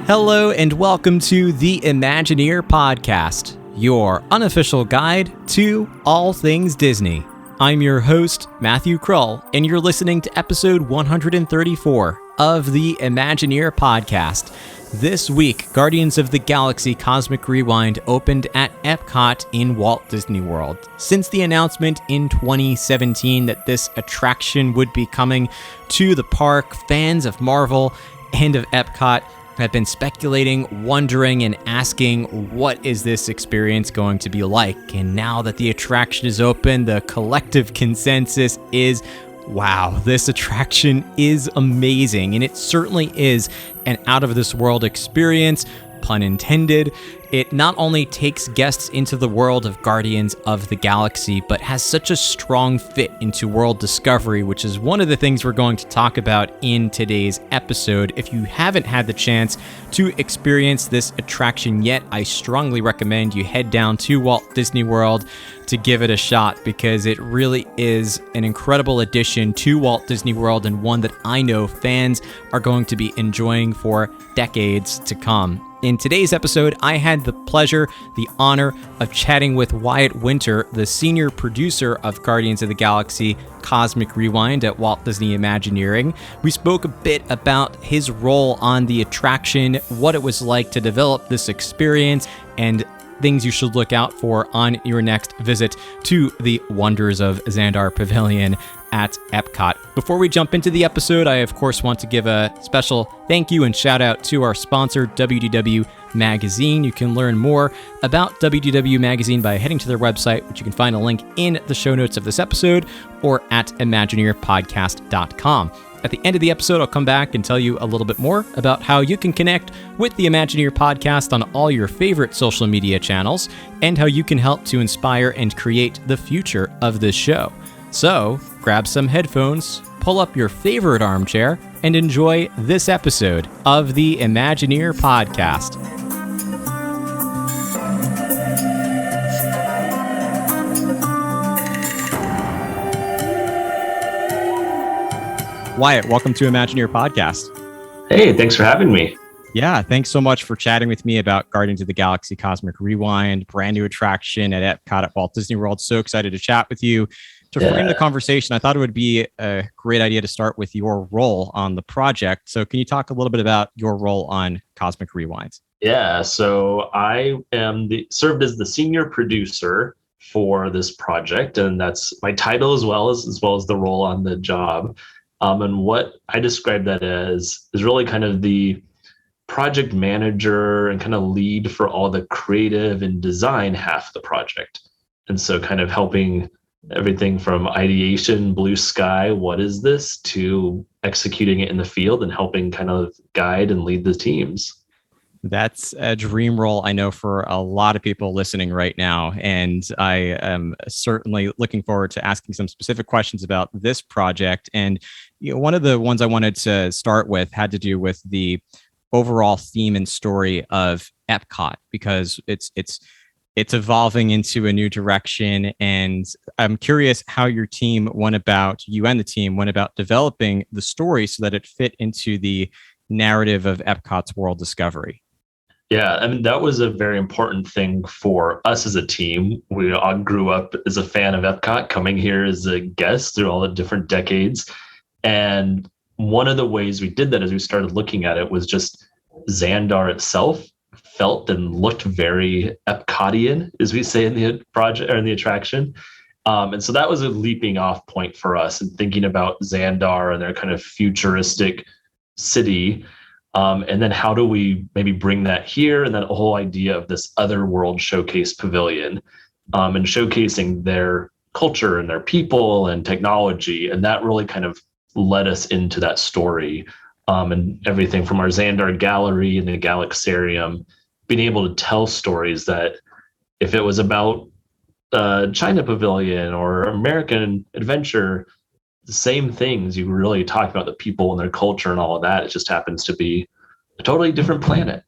Hello and welcome to the Imagineer podcast, your unofficial guide to all things Disney. I'm your host, Matthew Krull, and you're listening to episode 134 of the Imagineer podcast. This week, Guardians of the Galaxy Cosmic Rewind opened at EPCOT in Walt Disney World. Since the announcement in 2017 that this attraction would be coming to the park, fans of Marvel and of EPCOT have been speculating, wondering, and asking, what is this experience going to be like? And now that the attraction is open, the collective consensus is, wow, this attraction is amazing. And it certainly is an out-of-this-world experience, pun intended. It not only takes guests into the world of Guardians of the Galaxy, but has such a strong fit into world discovery, which is one of the things we're going to talk about in today's episode. If you haven't had the chance to experience this attraction yet, I strongly recommend you head down to Walt Disney World to give it a shot, because it really is an incredible addition to Walt Disney World, and one that I know fans are going to be enjoying for decades to come. In today's episode, I had the pleasure, the honor of chatting with Wyatt Winter, the senior producer of Guardians of the Galaxy Cosmic Rewind at Walt Disney Imagineering. We spoke a bit about his role on the attraction, what it was like to develop this experience, and things you should look out for on your next visit to the Wonders of Xandar Pavilion at EPCOT. Before we jump into the episode, I of course want to give a special thank you and shout out to our sponsor, WDW Magazine. You can learn more about WDW Magazine by heading to their website, which you can find a link in the show notes of this episode, or at imagineerpodcast.com. At the end of the episode, I'll come back and tell you a little bit more about how you can connect with the Imagineer podcast on all your favorite social media channels, and how you can help to inspire and create the future of this show. So, grab some headphones, pull up your favorite armchair, and enjoy this episode of the Imagineer podcast. Wyatt, welcome to Imagineer podcast. Hey, thanks for having me. Yeah, thanks so much for chatting with me about Guardians of the Galaxy Cosmic Rewind, brand new attraction at EPCOT at Walt Disney World. So excited to chat with you. To frame the conversation, I thought it would be a great idea to start with your role on the project. So can you talk a little bit about your role on Cosmic Rewind? Yeah, so I am served as the senior producer for this project, and that's my title as well as the role on the job. And what I describe that as is really kind of the project manager and kind of lead for all the creative and design half of the project. And so kind of helping everything from ideation, blue sky, what is this, to executing it in the field and helping kind of guide and lead the teams. That's a dream role, I know, for a lot of people listening right now. And I am certainly looking forward to asking some specific questions about this project. And one of the ones I wanted to start with had to do with the overall theme and story of EPCOT, because it's evolving into a new direction. And I'm curious how you and the team went about developing the story so that it fit into the narrative of EPCOT's world discovery. Yeah, I mean, that was a very important thing for us as a team. We all grew up as a fan of EPCOT, coming here as a guest through all the different decades. And one of the ways we did that as we started looking at it was just Xandar itself felt and looked very Epcotian, as we say in the project or in the attraction. And so that was a leaping off point for us in thinking about Xandar and their kind of futuristic city. And then how do we maybe bring that here, and that whole idea of this other world showcase pavilion, and showcasing their culture and their people and technology. And that really kind of led us into that story, and everything from our Xandar gallery and the Galaxarium, being able to tell stories that if it was about China Pavilion or American Adventure, the same things. You really talk about the people and their culture and all of that. It just happens to be a totally different planet.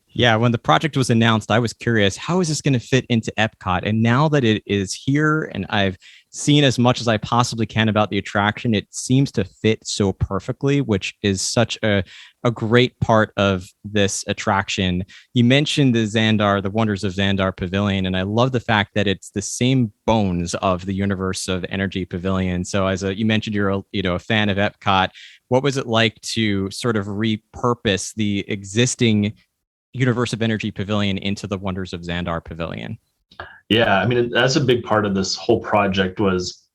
Yeah, when the project was announced, I was curious, how is this going to fit into EPCOT? And now that it is here and I've seen as much as I possibly can about the attraction. It seems to fit so perfectly, which is such a great part of this attraction. You mentioned the Wonders of Xandar Pavilion, and I love the fact that it's the same bones of the Universe of Energy Pavilion. So you mentioned you're a fan of Epcot. What was it like to sort of repurpose the existing Universe of Energy Pavilion into the Wonders of Xandar Pavilion? Yeah, I mean, that's a big part of this whole project was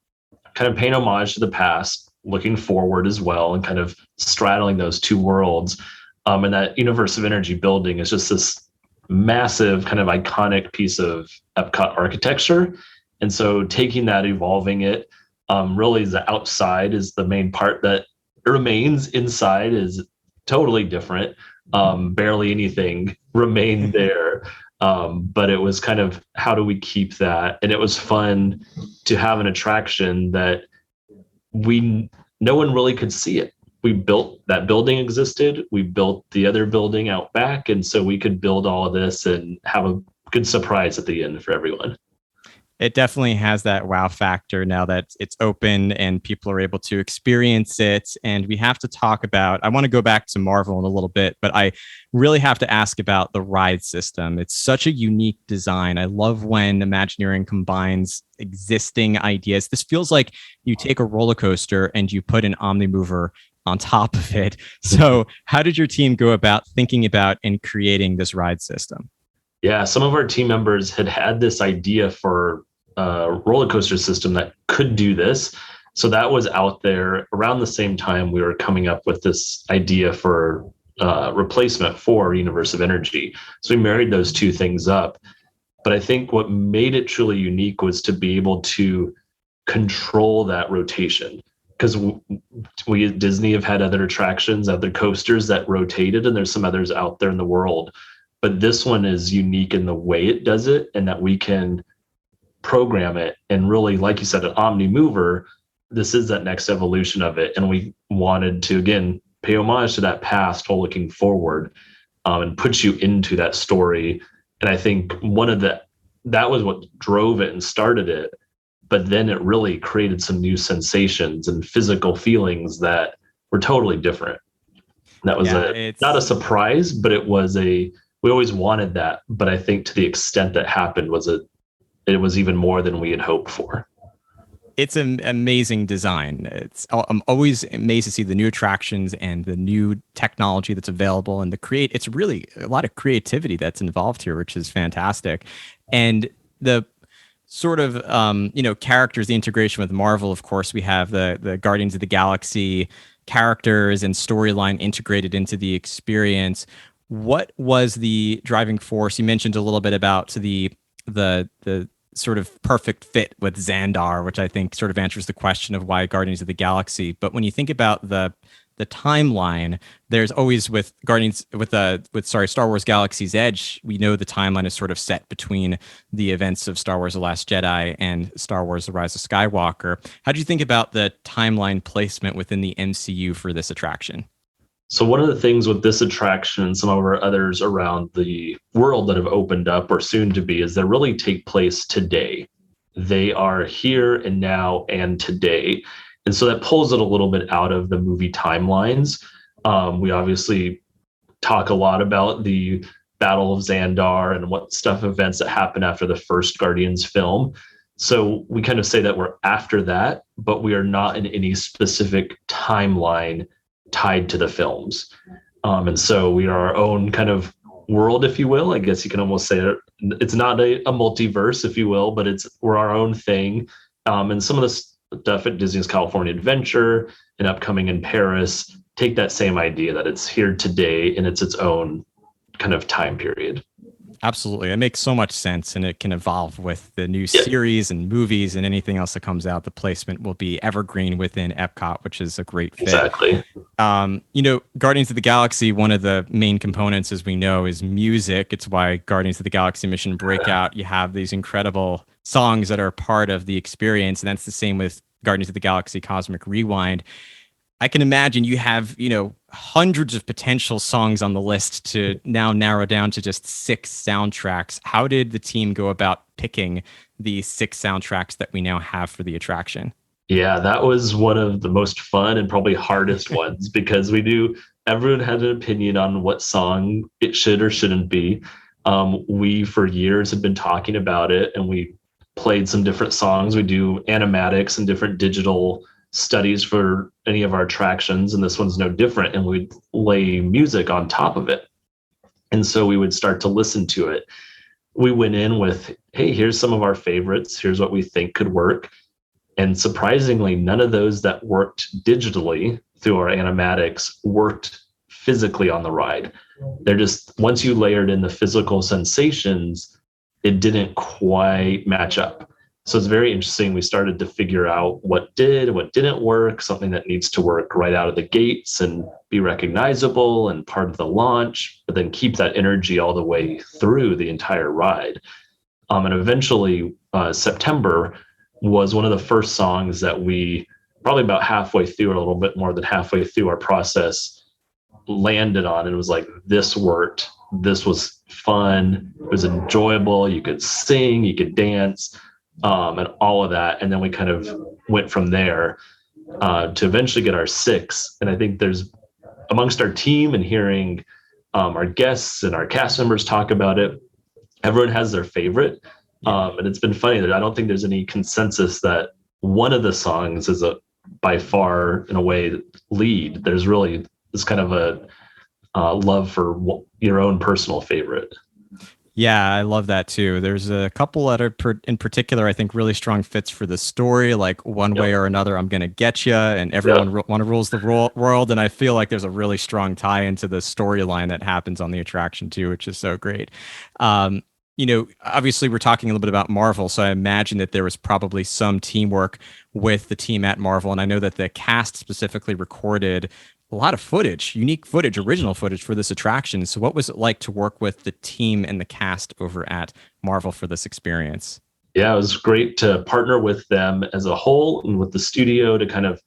kind of paying homage to the past, looking forward as well, and kind of straddling those two worlds. And that Universe of Energy building is just this massive kind of iconic piece of Epcot architecture. And so taking that, evolving it, really the outside is the main part that remains. Inside is totally different. Barely anything remained there. But it was kind of, how do we keep that? And it was fun to have an attraction that no one really could see it. We built that building existed. We built the other building out back. And so we could build all of this and have a good surprise at the end for everyone. It definitely has that wow factor now that it's open and people are able to experience it. And we have to talk about, I want to go back to Marvel in a little bit, but I really have to ask about the ride system. It's such a unique design. I love when Imagineering combines existing ideas. This feels like you take a roller coaster and you put an Omnimover on top of it. So how did your team go about thinking about and creating this ride system? Yeah, some of our team members had this idea for a roller coaster system that could do this. So that was out there around the same time we were coming up with this idea for replacement for Universe of Energy. So we married those two things up. But I think what made it truly unique was to be able to control that rotation. Because we at Disney have had other attractions, other coasters that rotated, and there's some others out there in the world. But this one is unique in the way it does it, and that we can program it. And really, like you said, an Omnimover, this is that next evolution of it. And we wanted to, again, pay homage to that past while looking forward, and put you into that story. And I think that was what drove it and started it. But then it really created some new sensations and physical feelings that were totally different. That was not a surprise, but we always wanted that. But I think to the extent that happened it was even more than we had hoped for. It's an amazing design. I'm always amazed to see the new attractions and the new technology that's available, and it's really a lot of creativity that's involved here, which is fantastic. And the sort of characters, the integration with Marvel, of course, we have the Guardians of the Galaxy characters and storyline integrated into the experience. What was the driving force? You mentioned a little bit about the sort of perfect fit with Xandar, which I think sort of answers the question of why Guardians of the Galaxy. But when you think about the timeline, there's always with Star Wars Galaxy's Edge, we know the timeline is sort of set between the events of Star Wars The Last Jedi and Star Wars The Rise of Skywalker. How do you think about the timeline placement within the MCU for this attraction? So one of the things with this attraction and some of our others around the world that have opened up or soon to be is they really take place today. They are here and now and today. And so that pulls it a little bit out of the movie timelines. We obviously talk a lot about the Battle of Xandar and what events that happen after the first Guardians film. So we kind of say that we're after that, but we are not in any specific timeline tied to the films. And so we are our own kind of world, if you will. I guess you can almost say it. It's not a multiverse, if you will, but we're our own thing. And some of the stuff at Disney's California Adventure and upcoming in Paris take that same idea that it's here today and it's its own kind of time period. Absolutely. It makes so much sense, and it can evolve with the new series and movies and anything else that comes out. The placement will be evergreen within Epcot, which is a great fit. Exactly. Guardians of the Galaxy, one of the main components, as we know, is music. It's why Guardians of the Galaxy Mission Breakout, you have these incredible songs that are part of the experience. And that's the same with Guardians of the Galaxy Cosmic Rewind. I can imagine you have, hundreds of potential songs on the list to now narrow down to just 6 soundtracks. How did the team go about picking the 6 soundtracks that we now have for the attraction? Yeah, that was one of the most fun and probably hardest ones because we knew everyone had an opinion on what song it should or shouldn't be. We, for years, had been talking about it and we played some different songs. We do animatics and different digital studies for any of our attractions, and this one's no different. And we'd lay music on top of it. And so we would start to listen to it. We went in with, hey, here's some of our favorites. Here's what we think could work. And surprisingly, none of those that worked digitally through our animatics worked physically on the ride. They're just, once you layered in the physical sensations, it didn't quite match up. So it's very interesting. We started to figure out what did and what didn't work, something that needs to work right out of the gates and be recognizable and part of the launch, but then keep that energy all the way through the entire ride. And eventually, September was one of the first songs that we, probably about halfway through, or a little bit more than halfway through our process, landed on. And it was like, this worked. This was fun. It was enjoyable. You could sing, you could dance, and all of that. And then we kind of went from there to eventually get our 6. And I think there's, amongst our team and hearing our guests and our cast members talk about it, everyone has their favorite. And it's been funny that I don't think there's any consensus that one of the songs is by far, in a way, lead. There's really this kind of a love for your own personal favorite. Yeah, I love that too. There's a couple that are in particular, I think, really strong fits for the story, like One Way or Another, I'm Gonna Get Ya, and Everyone Wanna Rules the World. And I feel like there's a really strong tie into the storyline that happens on the attraction too, which is so great. Obviously we're talking a little bit about Marvel, so I imagine that there was probably some teamwork with the team at Marvel. And I know that the cast specifically recorded a lot of footage, unique footage, original footage for this attraction. So what was it like to work with the team and the cast over at Marvel for this experience? Yeah, it was great to partner with them as a whole and with the studio to kind of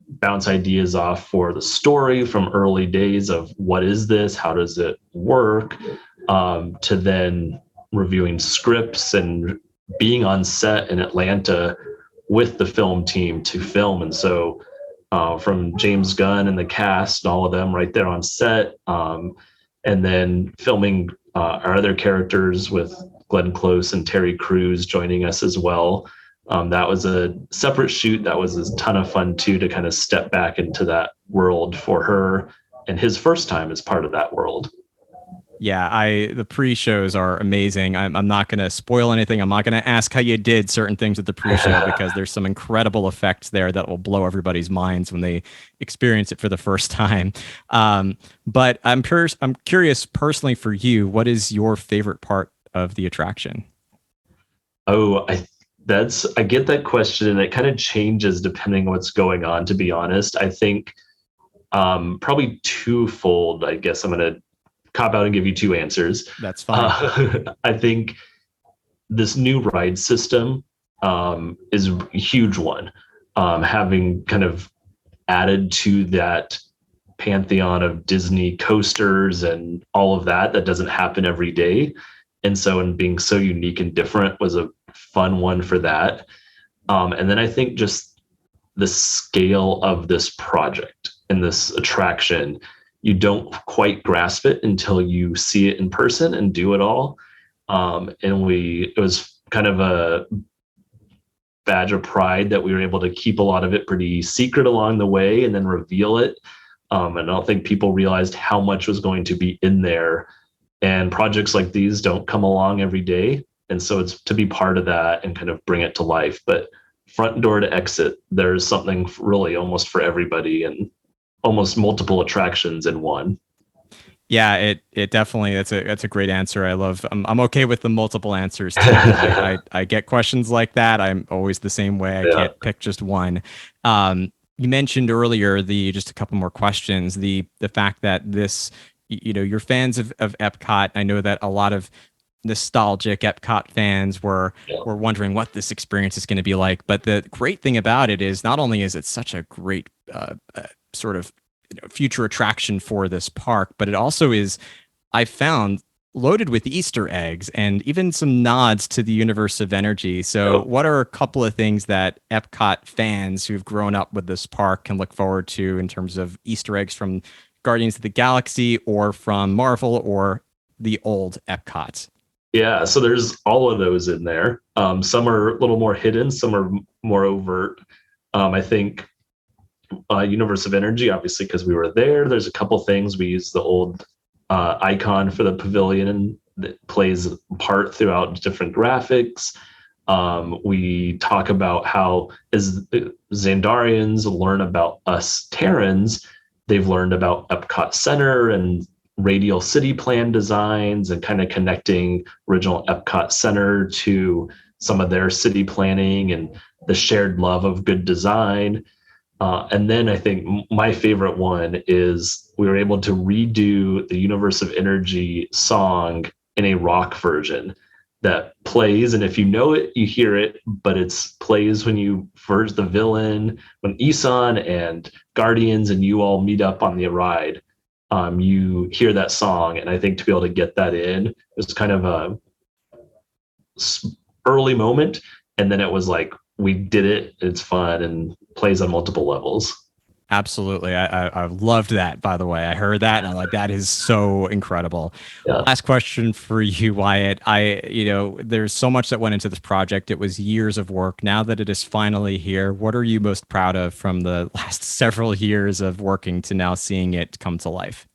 bounce ideas off for the story from early days of what is this, how does it work, to then reviewing scripts and being on set in Atlanta with the film team to film. And so from James Gunn and the cast, all of them right there on set, and then filming our other characters with Glenn Close and Terry Crews joining us as well. That was a separate shoot. That was a ton of fun too, to kind of step back into that world for her and his first time as part of that world. Yeah, the pre-shows are amazing. I'm not going to spoil anything. I'm not going to ask how you did certain things at the pre-show because there's some incredible effects there that will blow everybody's minds when they experience it for the first time. But I'm curious personally for you, what is your favorite part of the attraction? Oh, I get that question, and it kind of changes depending on what's going on, to be honest. I think probably twofold. I guess I'm going to cop out and give you 2 answers. That's fine. I think this new ride system is a huge one. Having kind of added to that pantheon of Disney coasters and all of that doesn't happen every day. And so, and being so unique and different was a fun one for that. And then I think just the scale of this project and this attraction, you don't quite grasp it until you see it in person and do it all. It was kind of a badge of pride that we were able to keep a lot of it pretty secret along the way and then reveal it. And I don't think people realized how much was going to be in there. And projects like these don't come along every day. And so it's to be part of that and kind of bring it to life. But front door to exit, there's something really almost for everybody, and almost multiple attractions in one. Yeah, it definitely, that's a great answer. I'm okay with the multiple answers too. I get questions like that. I'm always the same way. I can't pick just one. You mentioned earlier just a couple more questions. The fact that this, you're fans of EPCOT. I know that a lot of nostalgic EPCOT fans were wondering what this experience is going to be like. But the great thing about it is not only is it such a great sort of future attraction for this park, but it also is, I found, loaded with Easter eggs and even some nods to the universe of energy. So what are a couple of things that Epcot fans who've grown up with this park can look forward to in terms of Easter eggs from Guardians of the Galaxy or from Marvel or the old Epcot? Yeah, so there's all of those in there. Some are a little more hidden, some are more overt. I think Universe of Energy, obviously, because we were there. There's a couple things. We used the old icon for the pavilion that plays a part throughout different graphics. We talk about how as Xandarians learn about us Terrans, they've learned about Epcot Center and radial city plan designs and kind of connecting original Epcot Center to some of their city planning and the shared love of good design. And then I think my favorite one is we were able to redo the Universe of Energy song in a rock version that plays. And if you know it, you hear it, but it's plays when you verge the villain, when Isan and Guardians and you all meet up on the ride. You hear that song. And I think to be able to get that in, it's kind of a early moment. And then it was like, we did it. It's fun and plays on multiple levels. Absolutely. I loved that, by the way. I heard that and I'm like, that is so incredible. Yeah. Last question for you, Wyatt. There's so much that went into this project. It was years of work. Now that it is finally here, what are you most proud of from the last several years of working to now seeing it come to life?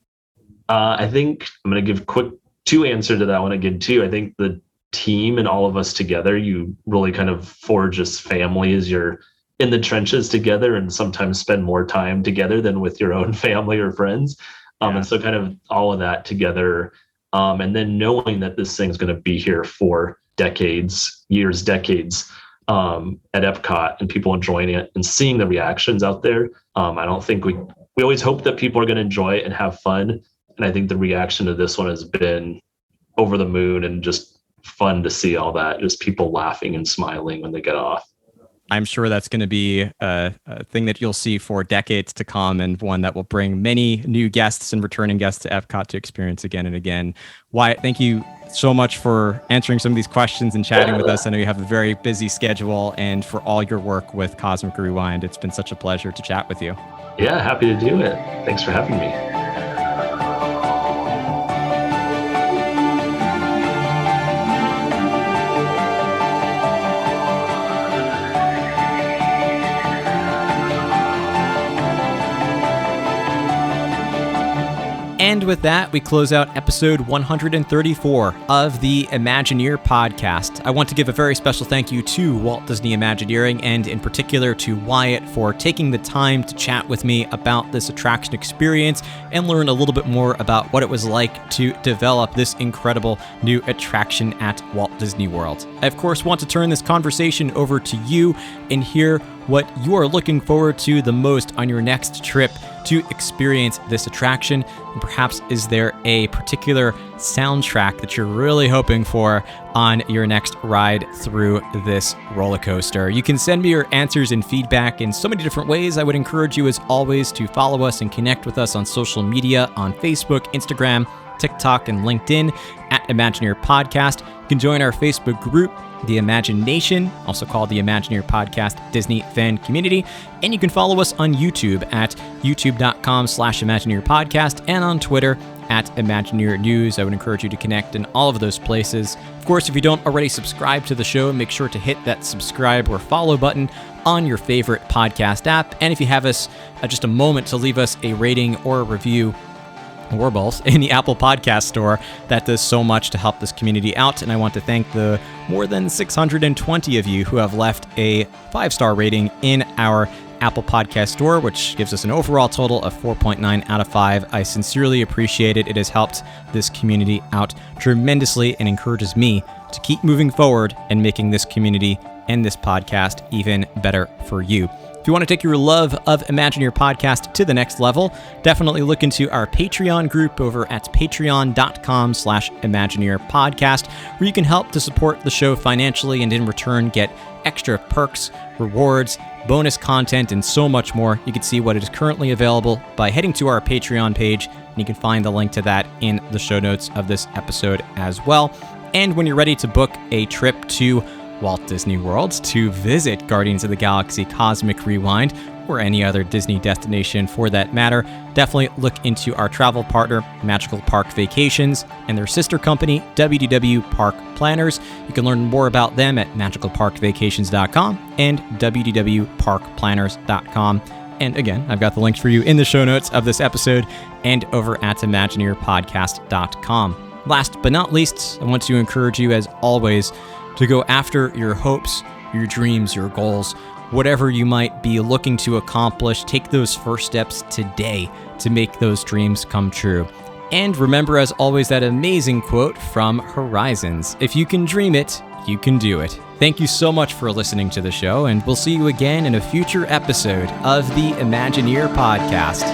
I think I'm going to give quick two answer to that one again, too. I think the team and all of us together, you really kind of forge this family as you're in the trenches together and sometimes spend more time together than with your own family or friends. And so kind of all of that together. And then knowing that this thing's going to be here for decades at Epcot and people enjoying it and seeing the reactions out there. I don't think we always hope that people are going to enjoy it and have fun. And I think the reaction to this one has been over the moon and just fun to see all that, just people laughing and smiling when they get off. I'm sure that's going to be a thing that you'll see for decades to come, and one that will bring many new guests and returning guests to Epcot to experience again and again. Wyatt, thank you so much for answering some of these questions and chatting with us. I know you have a very busy schedule, and for all your work with Cosmic Rewind. It's been such a pleasure to chat with you. Yeah, happy to do it. Thanks for having me. And with that, we close out episode 134 of the Imagineer podcast. I want to give a very special thank you to Walt Disney Imagineering, and in particular to Wyatt, for taking the time to chat with me about this attraction experience and learn a little bit more about what it was like to develop this incredible new attraction at Walt Disney World. I, of course, want to turn this conversation over to you and hear what you are looking forward to the most on your next trip to experience this attraction. And perhaps is there a particular soundtrack that you're really hoping for on your next ride through this roller coaster? You can send me your answers and feedback in so many different ways. I would encourage you, as always, to follow us and connect with us on social media on Facebook, Instagram, TikTok, and LinkedIn at Imagineer Podcast. You can join our Facebook group, The Imagination, also called the Imagineer Podcast Disney Fan Community. And you can follow us on YouTube at youtube.com/Imagineer Podcast and on Twitter at Imagineer News. I would encourage you to connect in all of those places. Of course, if you don't already subscribe to the show, make sure to hit that subscribe or follow button on your favorite podcast app. And if you have us just a moment to leave us a rating or a review, or both, in the Apple Podcast Store, that does so much to help this community out. And I want to thank the more than 620 of you who have left a 5-star rating in our Apple Podcast Store, which gives us an overall total of 4.9 out of 5. I sincerely appreciate it. It has helped this community out tremendously and encourages me to keep moving forward and making this community and this podcast even better for you. If you want to take your love of Imagineer podcast to the next level, definitely look into our Patreon group over at patreon.com/Imagineer podcast, where you can help to support the show financially and in return get extra perks, rewards, bonus content, and so much more. You can see what is currently available by heading to our Patreon page, and you can find the link to that in the show notes of this episode as well. And when you're ready to book a trip to Walt Disney World to visit Guardians of the Galaxy Cosmic Rewind, or any other Disney destination for that matter, definitely look into our travel partner, Magical Park Vacations, and their sister company, WDW Park Planners. You can learn more about them at magicalparkvacations.com and wdwparkplanners.com. And again, I've got the links for you in the show notes of this episode and over at imagineerpodcast.com. Last but not least, I want to encourage you, as always, to go after your hopes, your dreams, your goals, whatever you might be looking to accomplish. Take those first steps today to make those dreams come true. And remember, as always, that amazing quote from Horizons: if you can dream it, you can do it. Thank you so much for listening to the show, and we'll see you again in a future episode of the Imagineer podcast.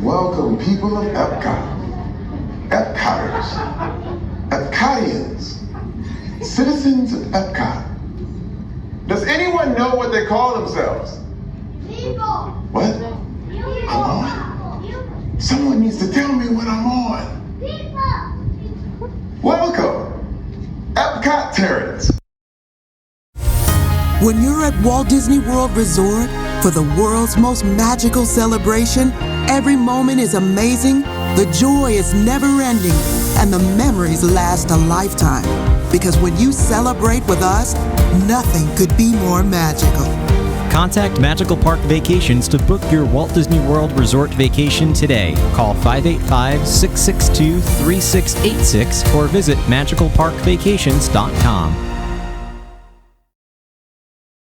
Welcome, people of EPCOT, EPCOTers, EPCOTians, citizens of EPCOT. Does anyone know what they call themselves? People. What? I'm on? Someone needs to tell me what I'm on. People. Welcome, EPCOT Terrans. When you're at Walt Disney World Resort for the world's most magical celebration, every moment is amazing, the joy is never-ending, and the memories last a lifetime. Because when you celebrate with us, nothing could be more magical. Contact Magical Park Vacations to book your Walt Disney World Resort vacation today. Call 585-662-3686 or visit magicalparkvacations.com.